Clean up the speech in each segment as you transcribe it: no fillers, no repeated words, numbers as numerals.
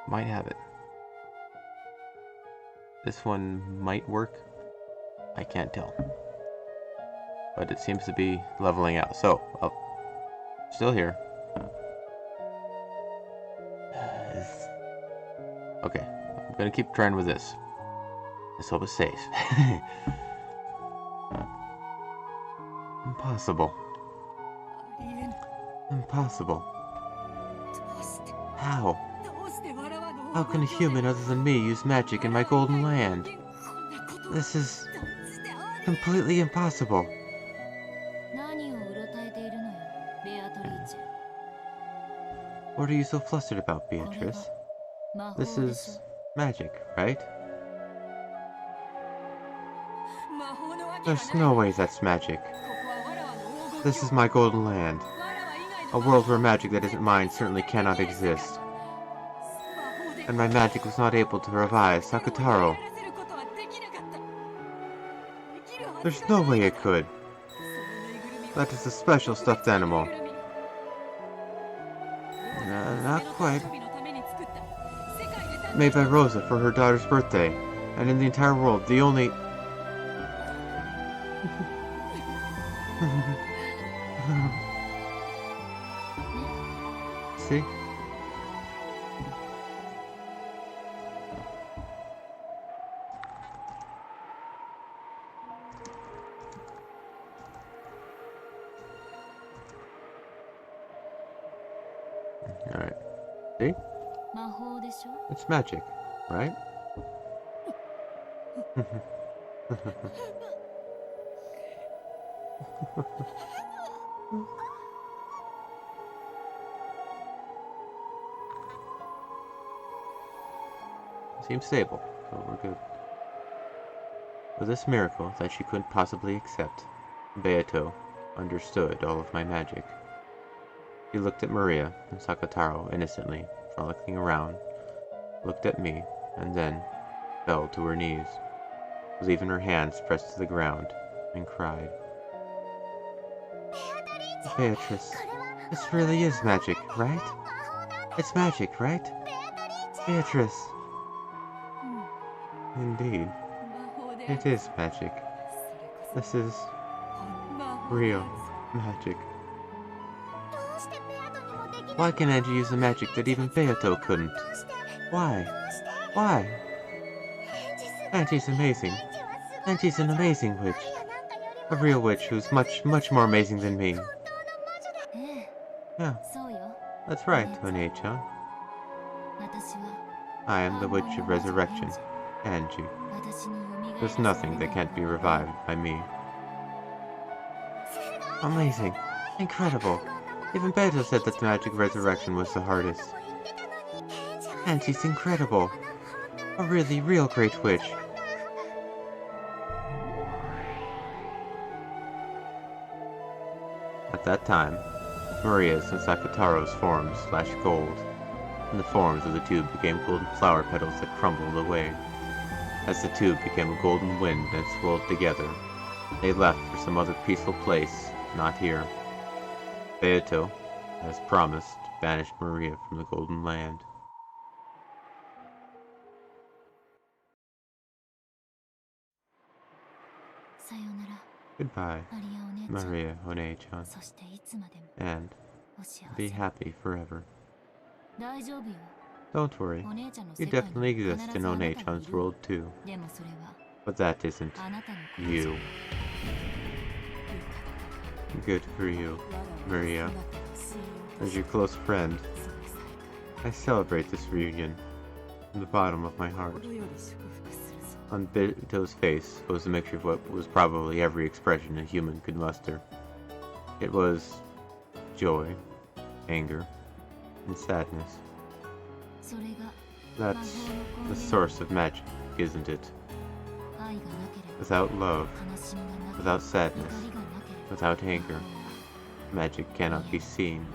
might have it. This one might work. I can't tell. But it seems to be leveling out. So, still here. Okay, I'm gonna keep trying with this. Let's hope it's safe. Impossible. Impossible. How? How can a human other than me use magic in my golden land? This is completely impossible. What are you so flustered about, Beatrice? This is magic, right? There's no way that's magic. This is my golden land. A world where magic that isn't mine certainly cannot exist. And my magic was not able to revive Sakutaro. There's no way it could. That is a special stuffed animal. Not quite. Made by Rosa for her daughter's birthday, and in the entire world, the only... See? Alright. See? It's magic, right? Seems stable, so we're good. With this miracle that she couldn't possibly accept, Beato understood all of my magic. He looked at Maria and Sakutaro innocently, frolicking around, looked at me, and then fell to her knees, leaving her hands pressed to the ground, and cried. Beatrice, this really is magic, right? It's magic, right? Beatrice! Indeed, it is magic. This is real magic. Why can Angie use a magic that even Beato couldn't? Why? Why? Angie's amazing. Angie's an amazing witch. A real witch who's much more amazing than me. Yeah, that's right, One-chan. I am the Witch of Resurrection, Angie. There's nothing that can't be revived by me. Amazing. Incredible. Even Beto said that the magic resurrection was the hardest. Angie's incredible. A really, real great witch. At that time, Maria's and Sakutaro's forms flashed gold, and the forms of the tube became golden flower petals that crumbled away. As the tube became a golden wind and swirled together, they left for some other peaceful place, not here. Beato, as promised, banished Maria from the Golden Land. Goodbye, Maria One-chan, and be happy forever. Don't worry, you definitely exist in One-chan's world too, but that isn't you. Good for you, Maria. As your close friend, I celebrate this reunion from the bottom of my heart. On Beto's face was a mixture of what was probably every expression a human could muster. It was joy, anger, and sadness. That's the source of magic, isn't it? Without love, without sadness, without anger, magic cannot be seen.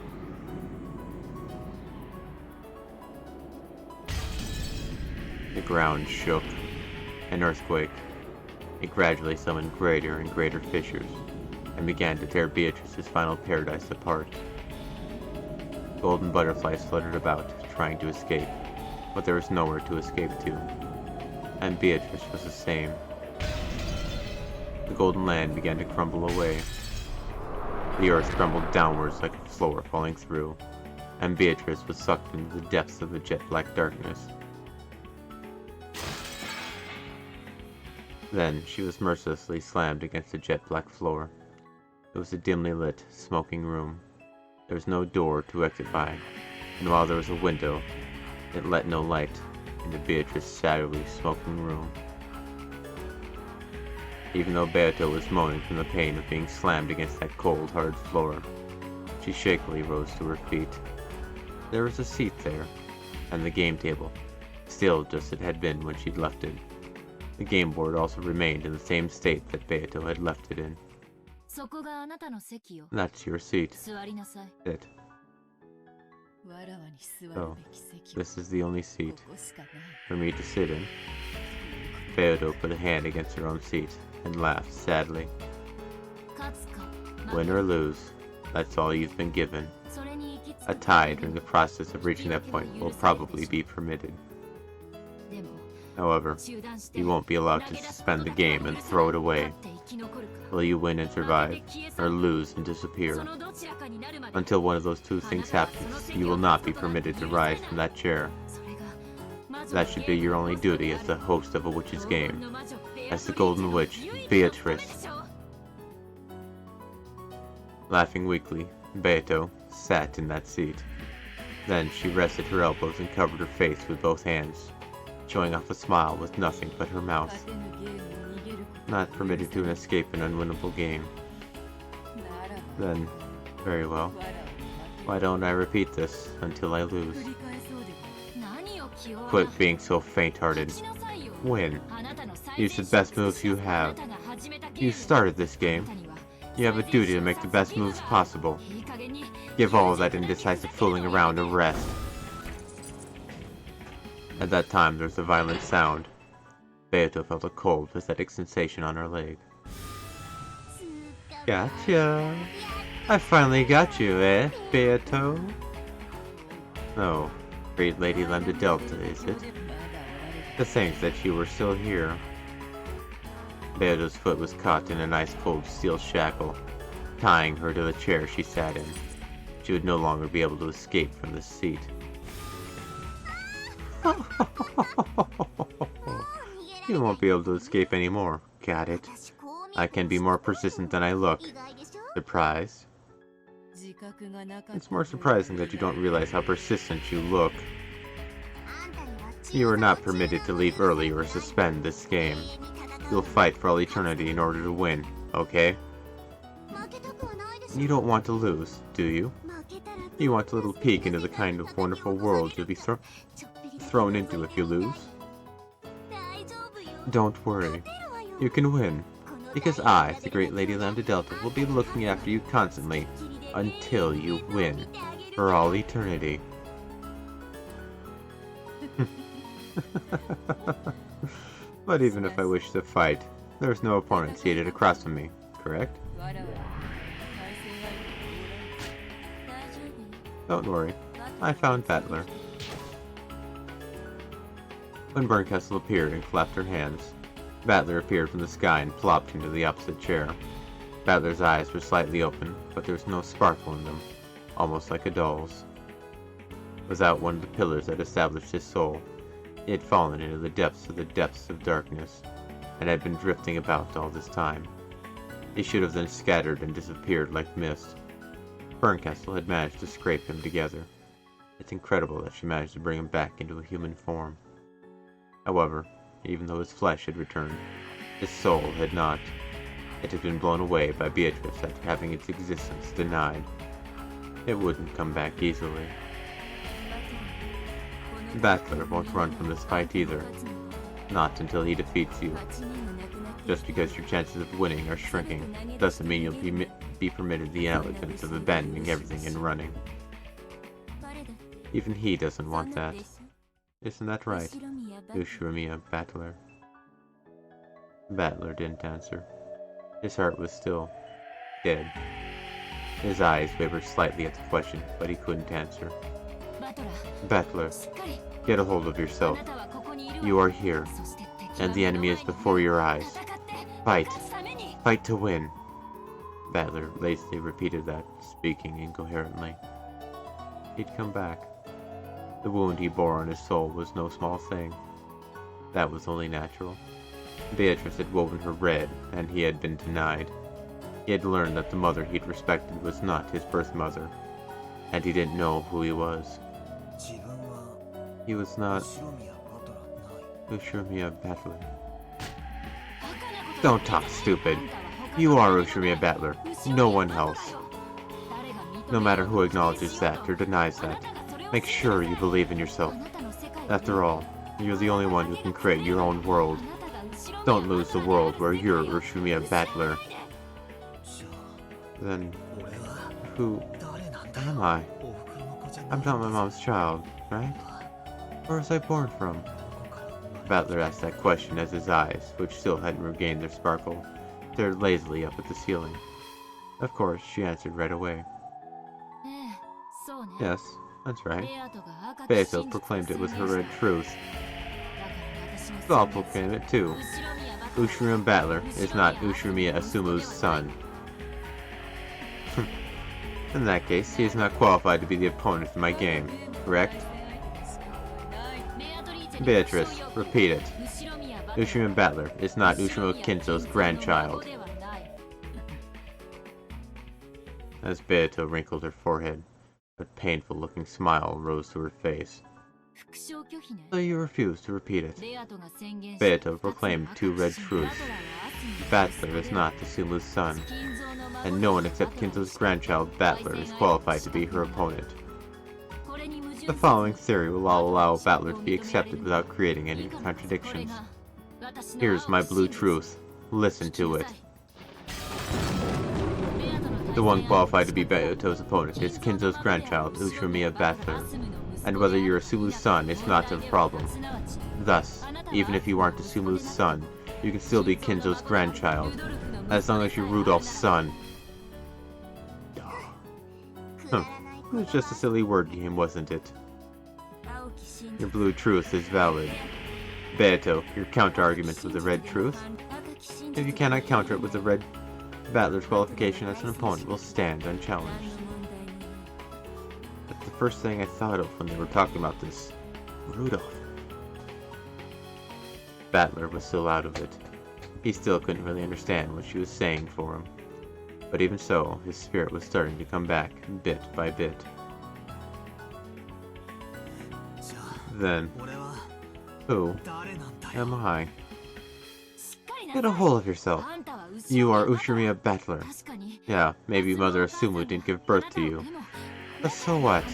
The ground shook. An earthquake. It gradually summoned greater and greater fissures, and began to tear Beatrice's final paradise apart. Golden butterflies fluttered about, trying to escape, but there was nowhere to escape to. And Beatrice was the same. The golden land began to crumble away. The earth crumbled downwards like a floor falling through, and Beatrice was sucked into the depths of the jet-black darkness. Then she was mercilessly slammed against the jet-black floor. It was a dimly lit, smoking room. There was no door to exit by, and while there was a window, it let no light into Beatrice's shadowy, smoking room. Even though Beato was moaning from the pain of being slammed against that cold, hard floor, she shakily rose to her feet. There was a seat there, and the game table, still just as it had been when she'd left it. The game board also remained in the same state that Beato had left it in. That's your seat. Sit. So, this is the only seat for me to sit in. Beato put a hand against her own seat and laughed sadly. Win or lose, that's all you've been given. A tie during the process of reaching that point will probably be permitted. However, you won't be allowed to suspend the game and throw it away. Will you win and survive, or lose and disappear? Until one of those two things happens, you will not be permitted to rise from that chair. That should be your only duty as the host of a witch's game, as the Golden Witch, Beatrice. Laughing weakly, Beato sat in that seat. Then she rested her elbows and covered her face with both hands, showing off a smile with nothing but her mouth. Not permitted to escape an unwinnable game. Then, very well. Why don't I repeat this until I lose? Quit being so faint-hearted. Win. Use the best moves you have. You started this game. You have a duty to make the best moves possible. Give all of that indecisive fooling around a rest. At that time, there was a violent sound. Beato felt a cold, pathetic sensation on her leg. Gotcha! I finally got you, eh, Beato? Oh, great Lady Lambda Delta, is it? To think that you were still here. Beato's foot was caught in an ice-cold steel shackle, tying her to the chair she sat in. She would no longer be able to escape from this seat. You won't be able to escape anymore. Got it. I can be more persistent than I look. Surprised? It's more surprising that you don't realize how persistent you look. You are not permitted to leave early or suspend this game. You'll fight for all eternity in order to win, okay? You don't want to lose, do you? You want a little peek into the kind of wonderful world you'll be thrown into if you lose? Don't worry. You can win. Because I, the great Lady Lambda Delta, will be looking after you constantly until you win. For all eternity. But even if I wish to fight, there's no opponent seated across from me, correct? Don't worry. I found Battler. When Bernkastel appeared and clapped her hands, Battler appeared from the sky and plopped into the opposite chair. Battler's eyes were slightly open, but there was no sparkle in them, almost like a doll's. Without one of the pillars that established his soul, he had fallen into the depths of darkness, and had been drifting about all this time. He should have then scattered and disappeared like mist. Bernkastel had managed to scrape him together. It's incredible that she managed to bring him back into a human form. However, even though his flesh had returned, his soul had not. It had been blown away by Beatrice after having its existence denied. It wouldn't come back easily. Battler won't run from this fight either. Not until he defeats you. Just because your chances of winning are shrinking doesn't mean you'll be permitted the elegance of abandoning everything and running. Even he doesn't want that. Isn't that right, Ushiramiya Battler? Battler didn't answer. His heart was still dead. His eyes wavered slightly at the question, but he couldn't answer. Battler, Get a hold of yourself. You are here, and the enemy is before your eyes. Fight. Fight to win. Battler lazily repeated that, speaking incoherently. He'd come back. The wound he bore on his soul was no small thing. That was only natural. Beatrice had woven her red, and he had been denied. He had learned that the mother he'd respected was not his birth mother, and he didn't know who he was. He was not Ushirimiya Battler. Don't talk stupid. You are Ushirimiya Battler, no one else. No matter who acknowledges that or denies that, make sure you believe in yourself. After all, you're the only one who can create your own world. Don't lose the world where you're Ushirimiya Battler. Then, who am I? I'm not my mom's child, right? Where was I born from? Battler asked that question as his eyes, which still hadn't regained their sparkle, stared lazily up at the ceiling. Of course, she answered right away. Yes, that's right. Beato proclaimed it with her red truth. I'll proclaim it too. Ushirimiya Battler is not Ushirimiya Asumu's son. In that case, he is not qualified to be the opponent in my game, correct? Beatrice, repeat it. Ushirimiya Battler is not Ushirimiya Kinzo's grandchild. As Beato wrinkled her forehead, a painful-looking smile rose to her face. So you refuse to repeat it. Beato proclaimed two red truths. Battler is not Asumu's son, and no one except Kinzo's grandchild Battler is qualified to be her opponent. The following theory will allow Battler to be accepted without creating any contradictions. Here's my blue truth. Listen to it. The one qualified to be Beato's opponent is Kinzo's grandchild, Ushirimiya Battler, and whether you're Asumu's son is not a problem. Thus, even if you aren't Asumu's son, you can still be Kinzo's grandchild, as long as you're Rudolph's son. It was just a silly word game, wasn't it? Your blue truth is valid. Beato, your counter-argument with the red truth? If you cannot counter it with the red, Battler's qualification as an opponent will stand unchallenged. That's the first thing I thought of when they were talking about this. Rudolph. Battler was still out of it. He still couldn't really understand what she was saying for him. But even so, his spirit was starting to come back, bit by bit. Then, who am I? Get a hold of yourself. You are Ushirimiya Battler. Yeah, maybe Mother Asumu didn't give birth to you. But so what?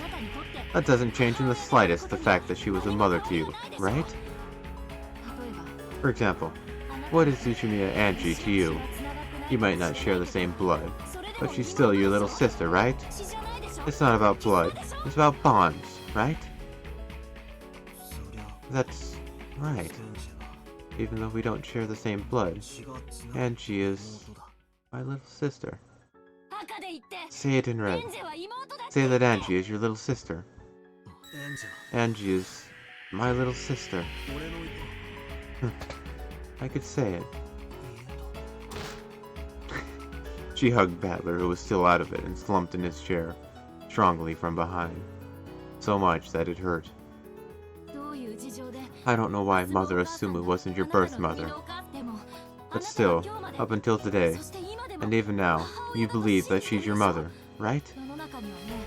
That doesn't change in the slightest the fact that she was a mother to you, right? For example, what is Ushirimiya Angie to you? You might not share the same blood, but she's still your little sister, right? It's not about blood, it's about bonds, right? That's right. Even though we don't share the same blood, Angie is my little sister. Say it in red. Say that Angie is your little sister. Angie is my little sister. I could say it. She hugged Battler, who was still out of it, and slumped in his chair, strongly from behind. So much that it hurt. I don't know why Mother Asumu wasn't your birth mother. But still, up until today, and even now, you believe that she's your mother, right?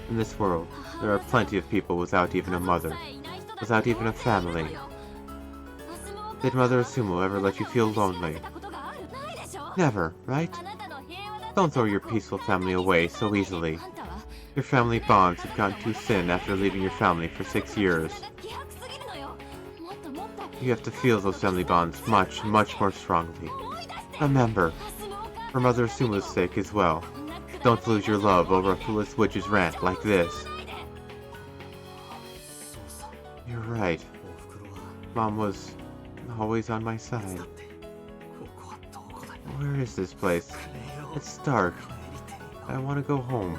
In this world, there are plenty of people without even a mother, without even a family. Did Mother Asumu ever let you feel lonely? Never, right? Don't throw your peaceful family away so easily. Your family bonds have gotten too thin after leaving your family for 6 years. You have to feel those family bonds much, much more strongly. Remember, for Mother Asumu's sake as well, don't lose your love over a foolish witch's rant like this. You're right. Mom was always on my side. Where is this place? It's dark. I want to go home.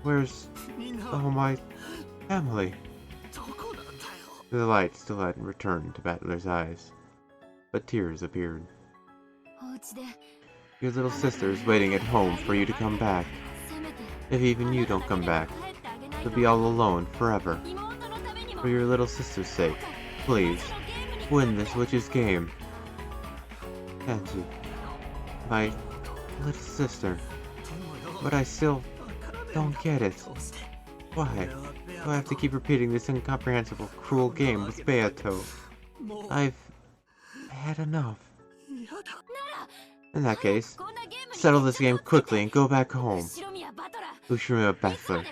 Where's my family? The light still hadn't returned to Battler's eyes, but tears appeared. Your little sister is waiting at home for you to come back. If even you don't come back, you'll be all alone forever. For your little sister's sake, please, win this witch's game. Angie, my little sister. But I still don't get it. Why do I have to keep repeating this incomprehensible, cruel game with Beato? I've had enough. In that case, settle this game quickly and go back home. Ushirima Battler,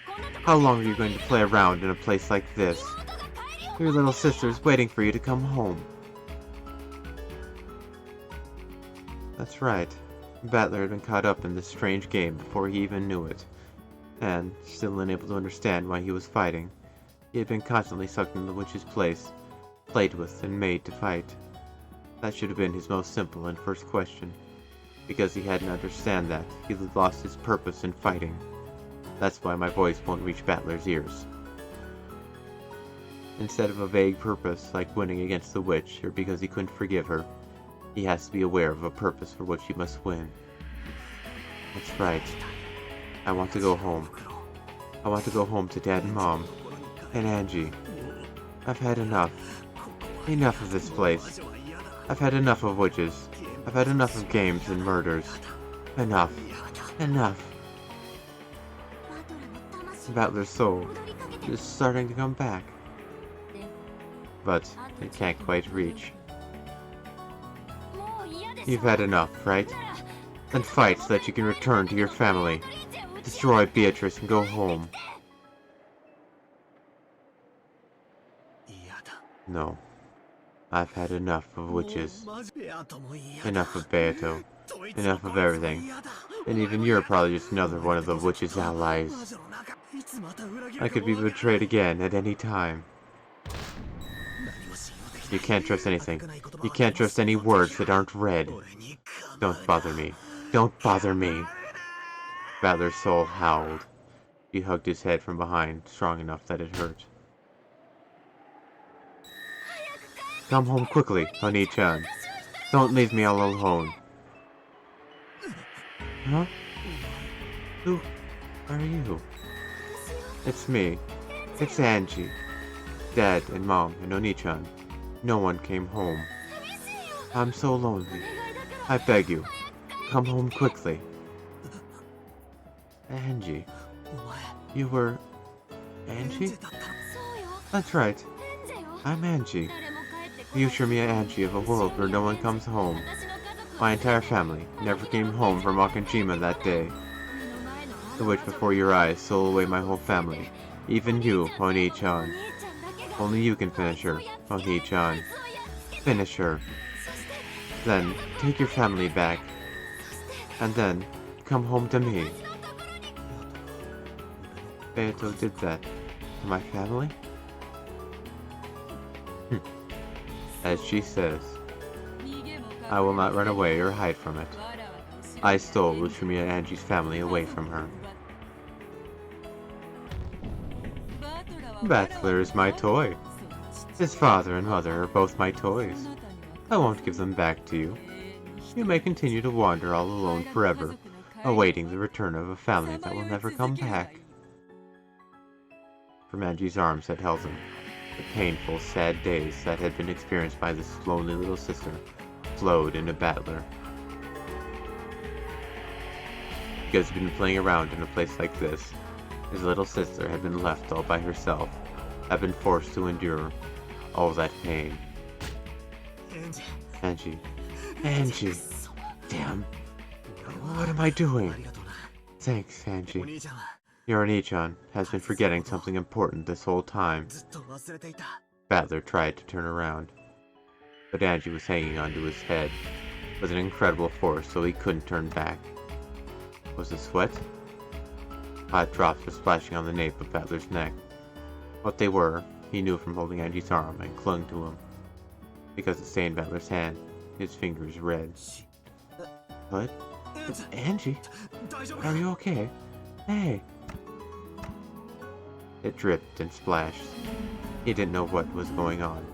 how long are you going to play around in a place like this? Your little sister's waiting for you to come home. That's right. Battler had been caught up in this strange game before he even knew it, and, still unable to understand why he was fighting, he had been constantly sucked into the witch's place, played with and made to fight. That should have been his most simple and first question. Because he hadn't understand that, he had lost his purpose in fighting. That's why my voice won't reach Battler's ears. Instead of a vague purpose like winning against the witch, or because he couldn't forgive her, he has to be aware of a purpose for which he must win. That's right. I want to go home. I want to go home to Dad and Mom. And Angie. I've had enough. Enough of this place. I've had enough of witches. I've had enough of games and murders. Enough. Enough. Battler's soul is starting to come back. But it can't quite reach. You've had enough, right? Then fight so that you can return to your family. Destroy Beatrice and go home. No. I've had enough of witches. Enough of Beato. Enough of everything. And even you're probably just another one of the witch's allies. I could be betrayed again at any time. You can't trust anything. You can't trust any words that aren't read. Don't bother me. Don't bother me. Battler's soul howled. He hugged his head from behind, strong enough that it hurt. Come home quickly, Oni-chan. Don't leave me all alone. Huh? Who are you? It's me. It's Angie. Dad and Mom and Oni-chan. No one came home. I'm so lonely. I beg you, come home quickly. Angie. You were... Angie? That's right. I'm Angie. The Ushirima Angie of a world where no one comes home. My entire family never came home from Rokkenjima that day. The witch before your eyes stole away my whole family. Even you, Oni-chan. Only you can finish her, Oni-chan. Finish her. Then, take your family back. And then, come home to me. Beato did that to my family? As she says, I will not run away or hide from it. I stole Ushirima Angie's family away from her. Battler is my toy. His father and mother are both my toys. I won't give them back to you. You may continue to wander all alone forever, awaiting the return of a family that will never come back. From Angie's arms that held him, the painful, sad days that had been experienced by this lonely little sister flowed into Battler. Because he'd been playing around in a place like this, his little sister had been left all by herself, had been forced to endure all that pain. Angie. Angie! Damn! What am I doing? Thanks, Angie. Your Oni-chan has been forgetting something important this whole time. Battler tried to turn around, but Angie was hanging onto his head with an incredible force so he couldn't turn back. Was it sweat? Hot drops were splashing on the nape of Battler's neck. What they were, he knew from holding Angie's arm and clung to him. Because it stained Battler's hand, his fingers red. What? Angie? Are you okay? Hey! It dripped and splashed. He didn't know what was going on.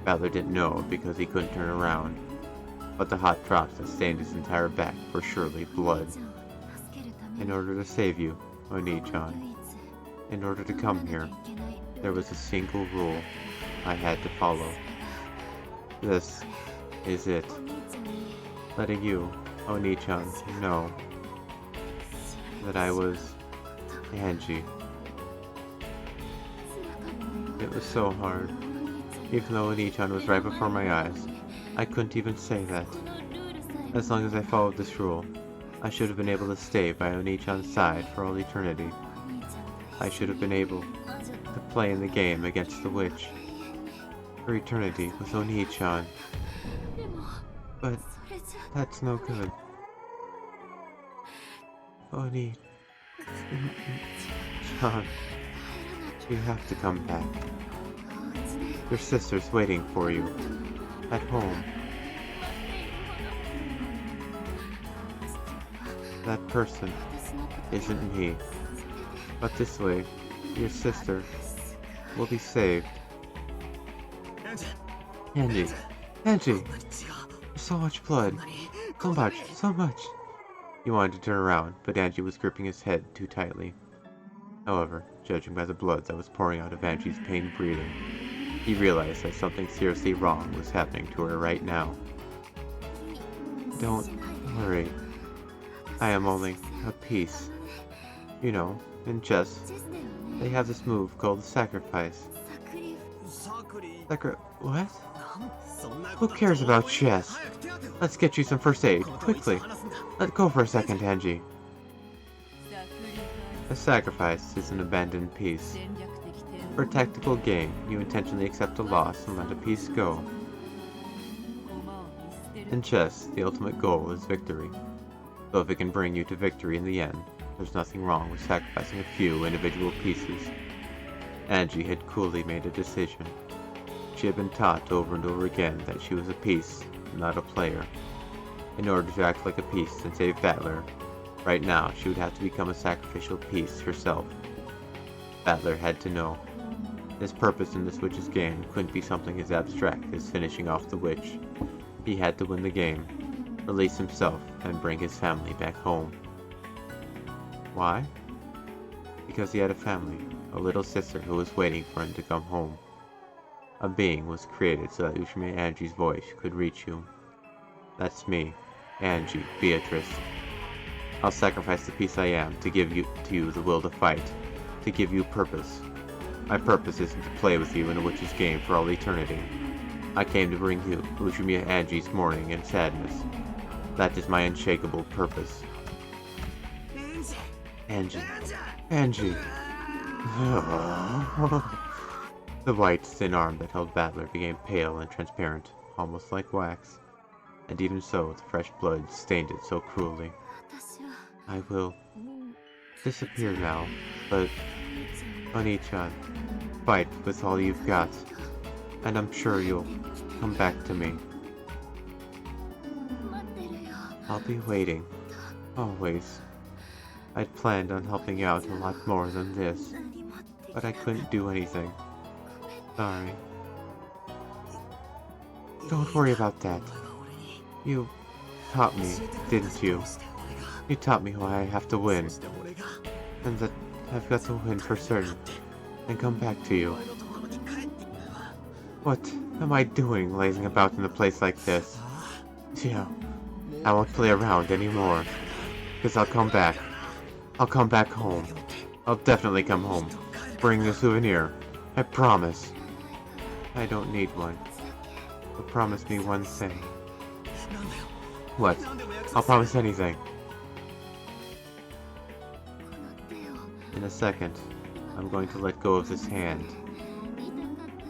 Battler didn't know because he couldn't turn around. But the hot drops that stained his entire back were surely blood. In order to save you, Oni-chan, in order to come here, there was a single rule I had to follow. This is it. Letting you, Oni-chan, know that I was Angie. It was so hard. Even though Oni-chan was right before my eyes, I couldn't even say that. As long as I followed this rule, I should have been able to stay by Oni-chan's side for all eternity. I should have been able to play in the game against the witch for eternity with Oni-chan. But that's no good. Oni-chan, you have to come back. Your sister's waiting for you at home. That person isn't me. But this way, your sister will be saved. Angie! Angie! So much blood! So much! He wanted to turn around, but Angie was gripping his head too tightly. However, judging by the blood that was pouring out of Angie's pained breathing, he realized that something seriously wrong was happening to her right now. Don't worry. I am only a piece. You know, in chess, they have this move called sacrifice. What? Who cares about chess? Let's get you some first aid, quickly. Let go for a second, Angie. A sacrifice is an abandoned piece. For a tactical game, you intentionally accept a loss and let a piece go. In chess, the ultimate goal is victory. So if it can bring you to victory in the end, there's nothing wrong with sacrificing a few individual pieces. Angie had coolly made a decision. She had been taught over and over again that she was a piece, not a player. In order to act like a piece and save Battler, right now she would have to become a sacrificial piece herself. Battler had to know. His purpose in this witch's game couldn't be something as abstract as finishing off the witch. He had to win the game, release himself, and bring his family back home. Why? Because he had a family, a little sister who was waiting for him to come home. A being was created so that Ushime Angie's voice could reach you. That's me, Angie, Beatrice. I'll sacrifice the piece I am to give you the will to fight, to give you purpose. My purpose isn't to play with you in a witch's game for all eternity. I came to bring you Ushime Angie's mourning and sadness. That is my unshakable purpose. Angie. Angie. The white, thin arm that held Battler became pale and transparent, almost like wax. And even so, the fresh blood stained it so cruelly. I will disappear now, but Oni-chan, fight with all you've got, and I'm sure you'll come back to me. I'll be waiting, always. I'd planned on helping out a lot more than this, but I couldn't do anything. Sorry. Don't worry about that. You taught me, didn't you? You taught me why I have to win, and that I've got to win for certain, and come back to you. What am I doing lazing about in a place like this? Yeah, I won't play around anymore, because I'll come back. I'll come back home. I'll definitely come home. Bring the souvenir. I promise. I don't need one. But promise me one thing. What? I'll promise anything. In a second, I'm going to let go of this hand.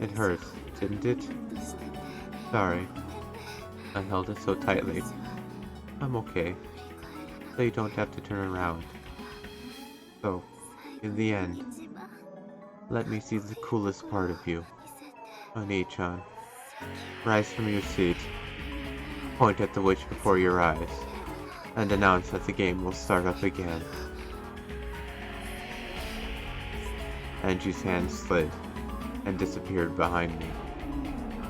It hurts, didn't it? Sorry. I held it so tightly. I'm okay. So you don't have to turn around. So, in the end, let me see the coolest part of you. Oni-chan, rise from your seat, point at the witch before your eyes, and announce that the game will start up again. Angie's hand slid and disappeared behind me.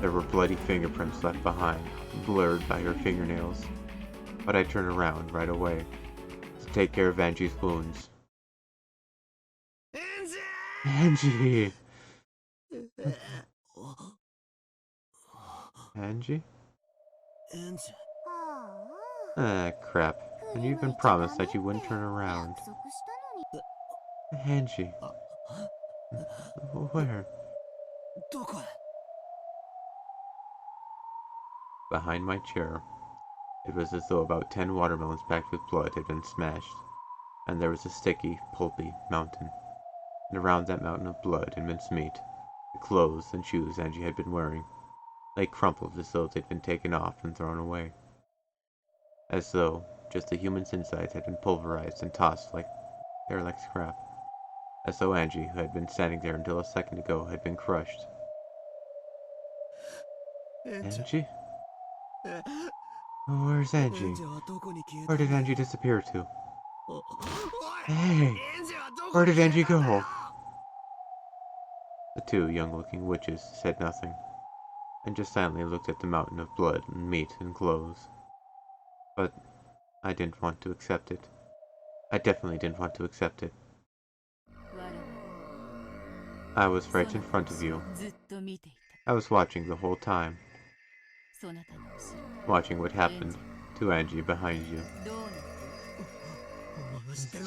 There were bloody fingerprints left behind, blurred by her fingernails, but I turned around right away to take care of Angie's wounds. Angie! Angie? Ah, crap. And you even promised that you wouldn't turn around. Angie. Where? Behind my chair. It was as though about 10 watermelons packed with blood had been smashed, and there was a sticky, pulpy mountain. And around that mountain of blood and mincemeat, the clothes and shoes Angie had been wearing lay crumpled as though they'd been taken off and thrown away. As though just the human's insides had been pulverized and tossed like scrap. As though Angie, who had been standing there until a second ago, had been crushed. Angie? Where's Angie? Where did Angie disappear to? Hey! Where did Angie go? The two young-looking witches said nothing, and just silently looked at the mountain of blood and meat and clothes. But I didn't want to accept it. I definitely didn't want to accept it. I was right in front of you. I was watching the whole time. Watching what happened to Angie behind you.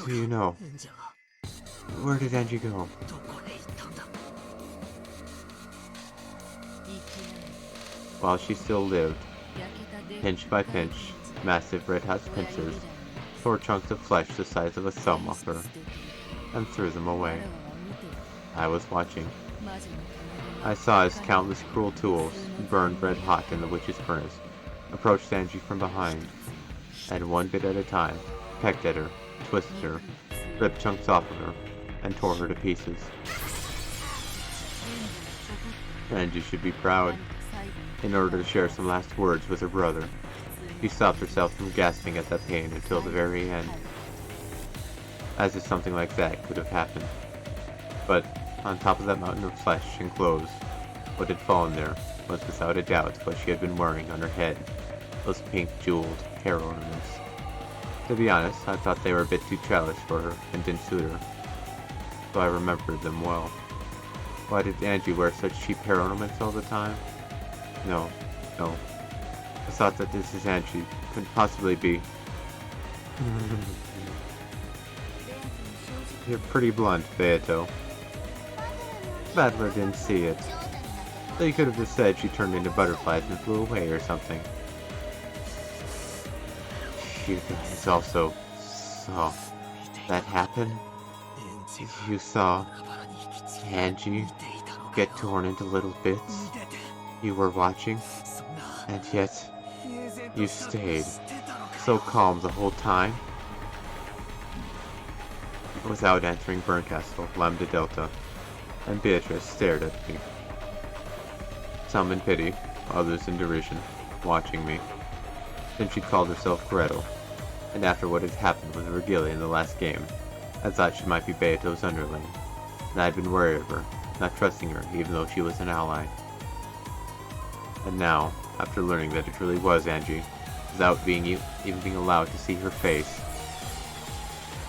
Do you know? Where did Angie go? While she still lived, pinch by pinch, massive red-hot pincers tore chunks of flesh the size of a thumb off her and threw them away. I was watching. I saw as countless cruel tools, burned red-hot in the witch's furnace, approached Angie from behind, and one bit at a time, pecked at her, twisted her, ripped chunks off of her, and tore her to pieces. Angie should be proud. In order to share some last words with her brother, she stopped herself from gasping at that pain until the very end. As if something like that could have happened. But on top of that mountain of flesh and clothes, what had fallen there was without a doubt what she had been wearing on her head, those pink jeweled hair ornaments. To be honest, I thought they were a bit too childish for her and didn't suit her, so I remembered them well. Why did Angie wear such cheap hair ornaments all the time? No. I thought that this is Angie couldn't possibly be. You're pretty blunt, Beato. Battler didn't see it. So you could have just said she turned into butterflies and flew away or something. You guys also saw that happen? You saw Angie get torn into little bits? You were watching, and yet you stayed so calm the whole time? Without answering, Burncastle, Lambda Delta, and Beatrice stared at me. Some in pity, others in derision, watching me. Then she called herself Gretel, and after what had happened with Virgilia in the last game, I thought she might be Beato's underling, and I had been worried of her, not trusting her even though she was an ally. And now, after learning that it really was Angie, without even being allowed to see her face,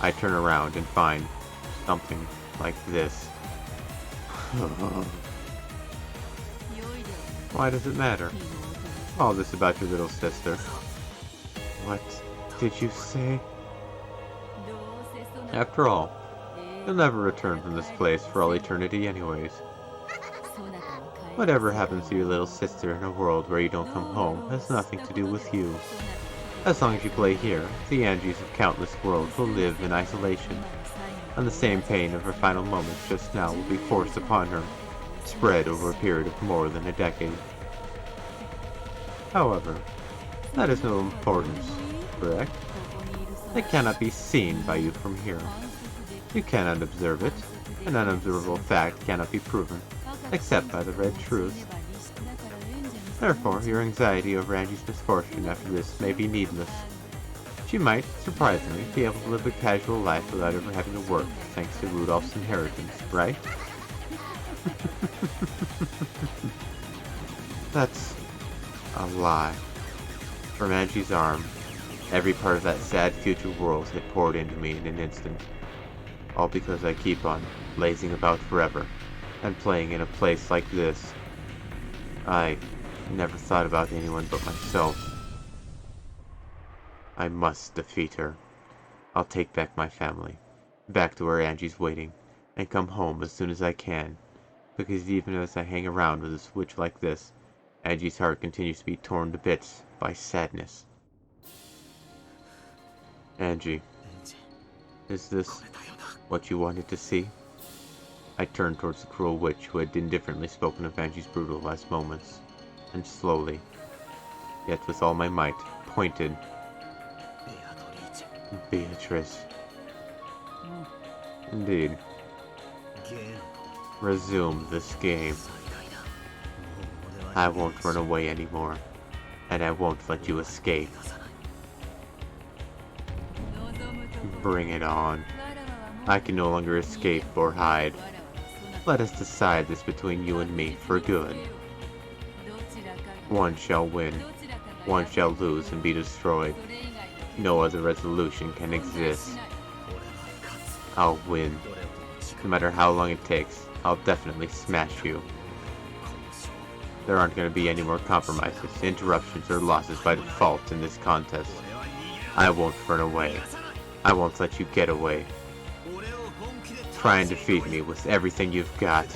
I turn around and find something like this. Why does it matter? All this about your little sister. What did you say? After all, you'll never return from this place for all eternity anyways. Whatever happens to your little sister in a world where you don't come home has nothing to do with you. As long as you play here, the Angies of countless worlds will live in isolation, and the same pain of her final moments just now will be forced upon her, spread over a period of more than a decade. However, that is no importance, correct? It cannot be seen by you from here. You cannot observe it. An unobservable fact cannot be proven, except by the red truth. Therefore, your anxiety over Angie's misfortune after this may be needless. She might, surprisingly, be able to live a casual life without ever having to work, thanks to Rudolph's inheritance, right? That's a lie. From Angie's arm, every part of that sad future world had poured into me in an instant. All because I keep on lazing about forever, and playing in a place like this. I never thought about anyone but myself. I must defeat her. I'll take back my family, back to where Angie's waiting, and come home as soon as I can, because even as I hang around with a switch like this, Angie's heart continues to be torn to bits by sadness. Angie, is this what you wanted to see? I turned towards the cruel witch who had indifferently spoken of Angie's brutal last moments, and slowly, yet with all my might, pointed. Beatrice. Indeed. Resume this game. I won't run away anymore, and I won't let you escape. Bring it on. I can no longer escape or hide. Let us decide this between you and me for good. One shall win, one shall lose and be destroyed. No other resolution can exist. I'll win. No matter how long it takes, I'll definitely smash you. There aren't going to be any more compromises, interruptions, or losses by default in this contest. I won't run away. I won't let you get away. Try and defeat me with everything you've got.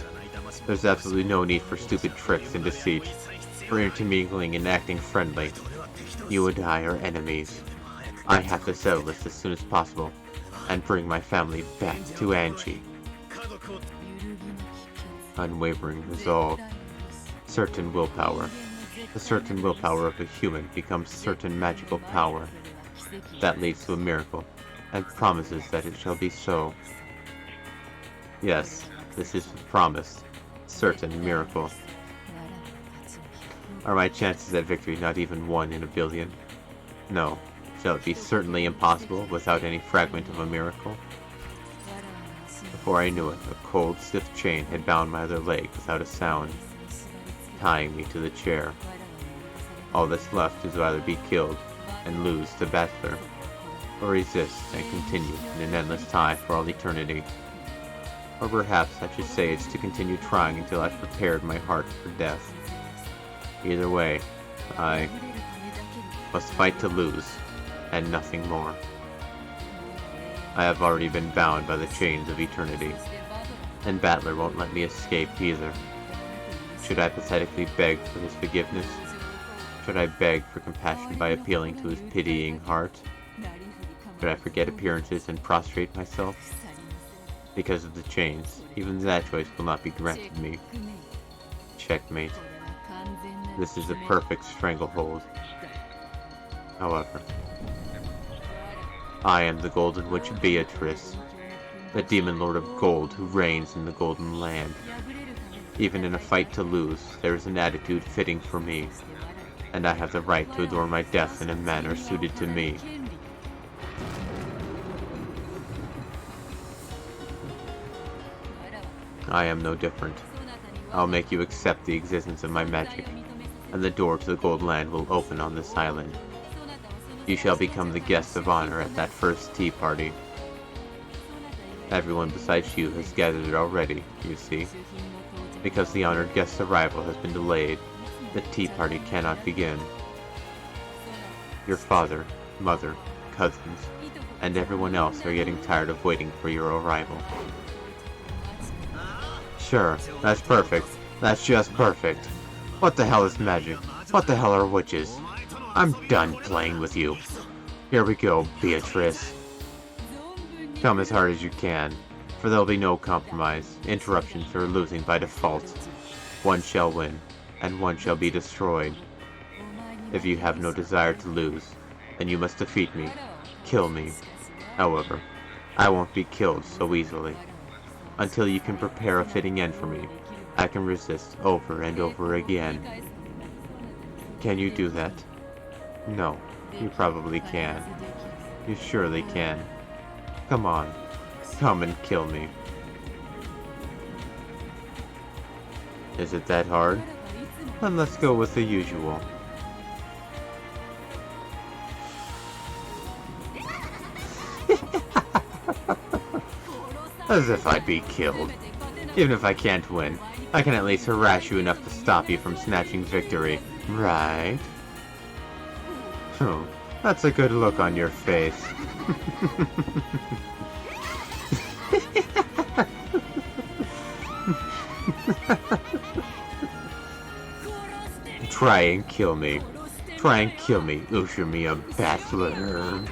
There's absolutely no need for stupid tricks and deceit, for intermingling and acting friendly. You and I are enemies. I have to settle this as soon as possible, and bring my family back to Angie. Unwavering resolve. Certain willpower. The certain willpower of a human becomes certain magical power. That leads to a miracle, and promises that it shall be so. Yes, this is the promised, certain miracle. Are my chances at victory not even 1 in a billion? No. Shall it be certainly impossible without any fragment of a miracle? Before I knew it, a cold, stiff chain had bound my other leg without a sound, tying me to the chair. All that's left is to either be killed and lose to Battler, or resist and continue in an endless tie for all eternity. Or perhaps I should say it's to continue trying until I've prepared my heart for death. Either way, I must fight to lose, and nothing more. I have already been bound by the chains of eternity, and Battler won't let me escape either. Should I pathetically beg for his forgiveness? Should I beg for compassion by appealing to his pitying heart? Should I forget appearances and prostrate myself? Because of the chains, even that choice will not be granted me. Checkmate. This is a perfect stranglehold. However, I am the Golden Witch Beatrice, the demon lord of gold who reigns in the Golden Land. Even in a fight to lose, there is an attitude fitting for me, and I have the right to adorn my death in a manner suited to me. I am no different. I'll make you accept the existence of my magic, and the door to the Gold Land will open on this island. You shall become the guest of honor at that first tea party. Everyone besides you has gathered already, you see. Because the honored guest's arrival has been delayed, the tea party cannot begin. Your father, mother, cousins, and everyone else are getting tired of waiting for your arrival. Sure, that's perfect. That's just perfect. What the hell is magic? What the hell are witches? I'm done playing with you. Here we go, Beatrice. Come as hard as you can, for there'll be no compromise, interruptions, or losing by default. One shall win, and one shall be destroyed. If you have no desire to lose, then you must defeat me, kill me. However, I won't be killed so easily. Until you can prepare a fitting end for me, I can resist over and over again. Can you do that? No, you probably can. You surely can. Come on. Come and kill me. Is it that hard? Then let's go with the usual. As if I'd be killed. Even if I can't win, I can at least harass you enough to stop you from snatching victory, right? Oh, that's a good look on your face. Try and kill me. Try and kill me, Ushimiya Battler.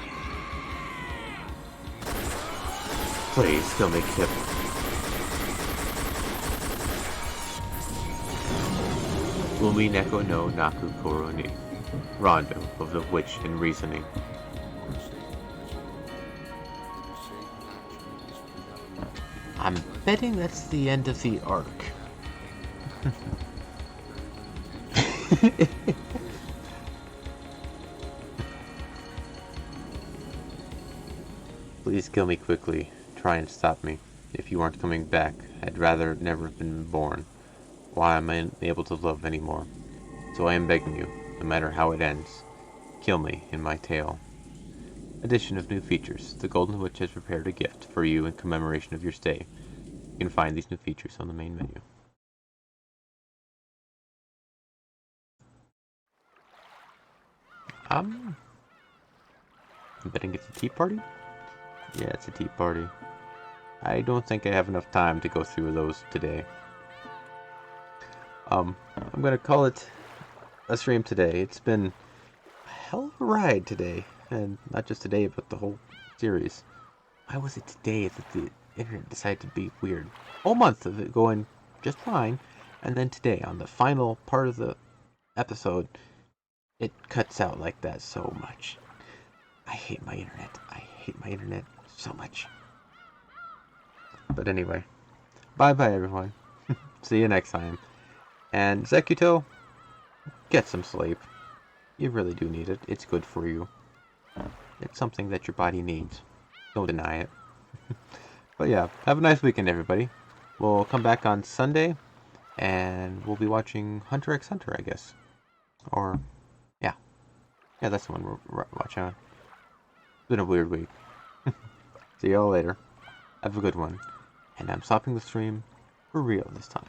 Please kill me, Kip. Umineko no Naku Koroni. Rondo of the Witch in Reasoning. I'm betting that's the end of the arc. Please kill me quickly. Try and stop me. If you aren't coming back, I'd rather never have been born. Why am I unable to love anymore? So I am begging you, no matter how it ends, kill me in my tale. Addition of new features. The Golden Witch has prepared a gift for you in commemoration of your stay. You can find these new features on the main menu. I'm betting it's a tea party? Yeah, it's a tea party. I don't think I have enough time to go through those today. I'm gonna call it a stream today. It's been a hell of a ride today. And not just today, but the whole series. Why was it today that the internet decided to be weird? Whole month of it going just fine, and then today, on the final part of the episode, it cuts out like that so much. I hate my internet. I hate my internet so much. But anyway, bye-bye everyone. See you next time. And Zekuto, get some sleep. You really do need it. It's good for you. It's something that your body needs. Don't deny it. But yeah, have a nice weekend, everybody. We'll come back on Sunday, and we'll be watching Hunter x Hunter, I guess. Or, yeah. Yeah, that's the one we're watching. It's been a weird week. See y'all later. Have a good one. And I'm stopping the stream for real this time.